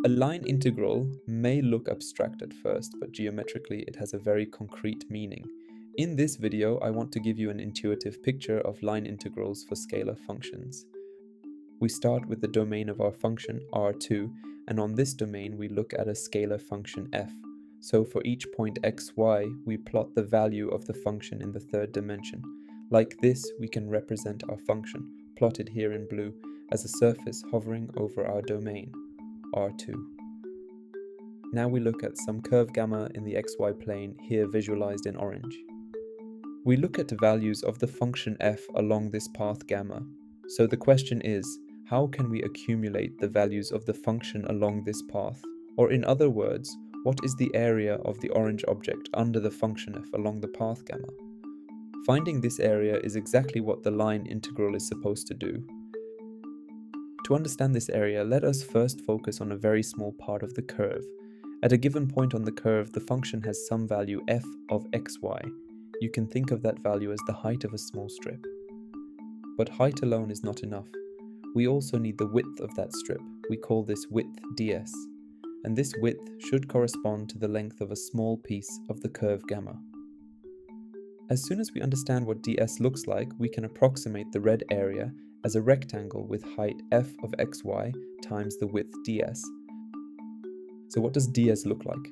A line integral may look abstract at first, but geometrically it has a very concrete meaning. In this video, I want to give you an intuitive picture of line integrals for scalar functions. We start with the domain of our function R2, and on this domain we look at a scalar function f. So for each point xy, we plot the value of the function in the third dimension. Like this, we can represent our function, plotted here in blue, as a surface hovering over our domain, R2. Now we look at some curve gamma in the xy plane, here visualized in orange. We look at the values of the function f along this path gamma. So the question is, how can we accumulate the values of the function along this path? Or in other words, what is the area of the orange object under the function f along the path gamma? Finding this area is exactly what the line integral is supposed to do. To understand this area, let us first focus on a very small part of the curve. At a given point on the curve, the function has some value f of xy. You can think of that value as the height of a small strip. But height alone is not enough. We also need the width of that strip. We call this width ds. And this width should correspond to the length of a small piece of the curve gamma. As soon as we understand what ds looks like, we can approximate the red area as a rectangle with height f of xy times the width ds. So what does ds look like?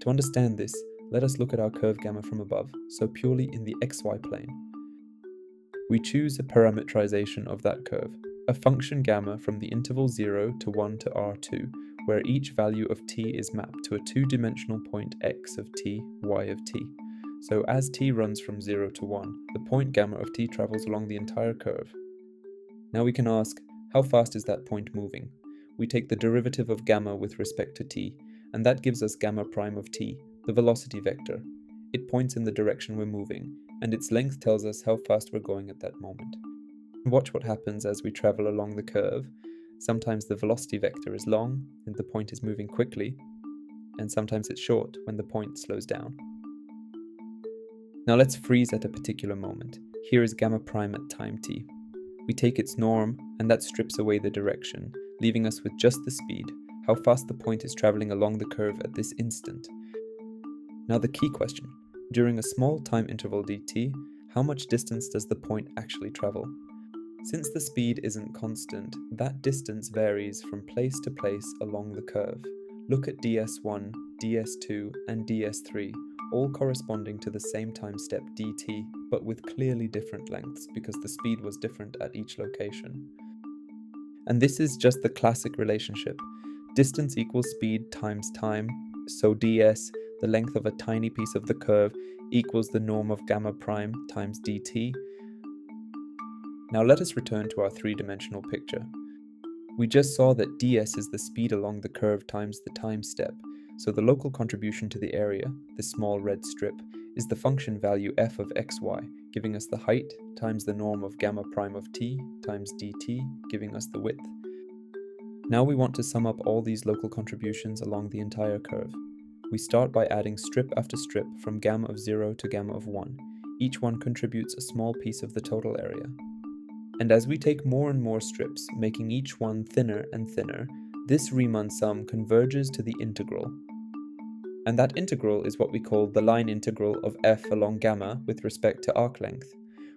To understand this, let us look at our curve gamma from above, so purely in the xy plane. We choose a parametrization of that curve, a function gamma from the interval 0 to 1 to r2, where each value of t is mapped to a two-dimensional point x of t, y of t. So as t runs from 0 to 1, the point gamma of t travels along the entire curve. Now we can ask, how fast is that point moving? We take the derivative of gamma with respect to t, and that gives us gamma prime of t, the velocity vector. It points in the direction we're moving, and its length tells us how fast we're going at that moment. Watch what happens as we travel along the curve. Sometimes the velocity vector is long, and the point is moving quickly, and sometimes it's short when the point slows down. Now let's freeze at a particular moment. Here is gamma prime at time t. We take its norm, and that strips away the direction, leaving us with just the speed, how fast the point is traveling along the curve at this instant. Now the key question, during a small time interval dt, how much distance does the point actually travel? Since the speed isn't constant, that distance varies from place to place along the curve. Look at ds1, ds2, and ds3, all corresponding to the same time step dt, but with clearly different lengths because the speed was different at each location. And this is just the classic relationship. Distance equals speed times time, so ds, the length of a tiny piece of the curve, equals the norm of gamma prime times dt. Now let us return to our three-dimensional picture. We just saw that ds is the speed along the curve times the time step, so the local contribution to the area, the small red strip, is the function value f of xy, giving us the height times the norm of gamma prime of t times dt, giving us the width. Now we want to sum up all these local contributions along the entire curve. We start by adding strip after strip from gamma of 0 to gamma of 1. Each one contributes a small piece of the total area. And as we take more and more strips, making each one thinner and thinner, this Riemann sum converges to the integral. And that integral is what we call the line integral of f along gamma with respect to arc length.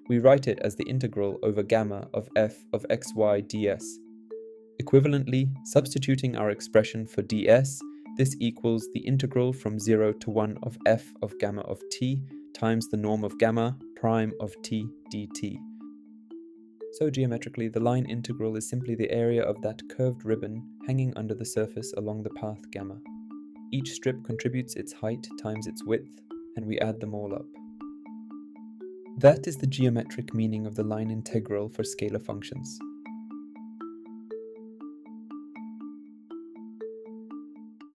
We write it as the integral over gamma of f of xy ds. Equivalently, substituting our expression for ds, this equals the integral from 0 to 1 of f of gamma of t times the norm of gamma prime of t dt. So geometrically, the line integral is simply the area of that curved ribbon hanging under the surface along the path gamma. Each strip contributes its height times its width, and we add them all up. That is the geometric meaning of the line integral for scalar functions.